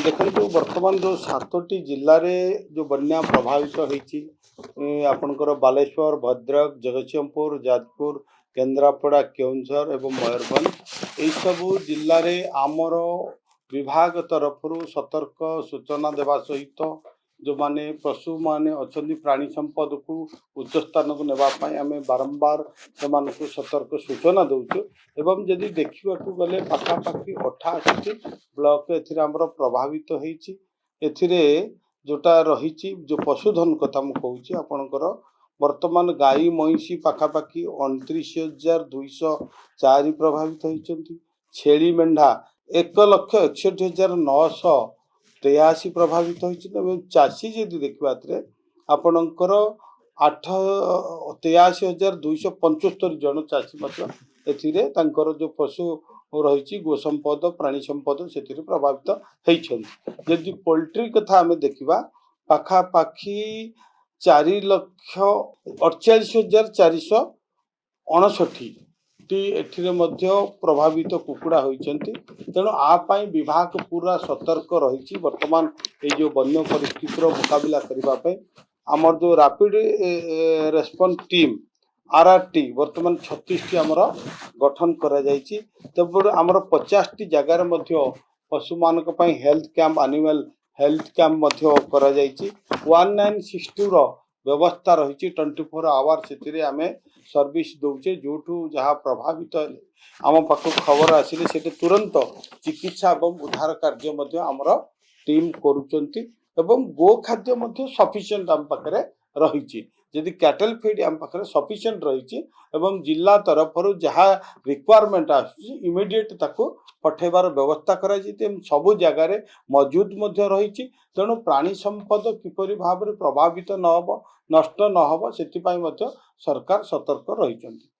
देखो बर्तमान जो 7टी जिले में जो बन्या प्रभावित होती आपणकर बालेश्वर भद्रक जगतसिंहपुर जाजपुर केन्द्रापड़ा केउंझर एवं मयूरभंज यही सबू जिले में आमर विभाग तरफ सतर्क सूचना देवा सहित जो माने पशु माने अच्छा प्राणी संपद को उच्च स्थान को नेवाई आम बारंबार से सतर्क सूचना दौचु एवं जदि देखा गले पाखापाखि 88 ब्लॉक एमर प्रभावित होती जोटा रही जो पशुधन कथा मुझे आपणकर वर्तमान गाई महिषी पाखापाखि 29,204 प्रभावित होती छेली मेढ़ा 1,61,983 प्रभावित होती चाषी जदि देखा आपणकर 83,275 जन चाषी जो पशु रही गो संपद प्राणी संपद से प्रभावित होती जदि पोल्ट्री कथा आम देखा पाखापाखि 4,48,459 प्रभावित कुकुड़ा होती तेणु आपाई विभाग पूरा सतर्क रही वर्तमान ये जो बन्य परिस्थितिर मुकाबला करने आमर जो रैपिड रेस्पॉन्स टीम RRT वर्तमान 36 टी आमर गठन करा जायछि तब आमर 50 टी जगार पशु मानक पई health camp animal health camp करा जायछि 1962 रो व्यवस्था रही 24 आवर से आम सर्विस दौचे जो जहाँ प्रभावित आम पाख खबर आसिले से तुरंत चिकित्सा और उद्धार कार्य आमर टीम करुचंती एवं गो खाद्य सफिशिएंट आम पाखे रही जदि कैटल फीड आम पाखे सफिशिएंट रही एवं जिला तरफ जहाँ रिक्वायरमेंट इमिडिएट ताको पठेबार व्यवस्था करा सबु जगार मौजूद रही तेणु प्राणी संपद किपरि भाव प्रभावित न हो नष्ट न हो से सरकार सतर्क रही।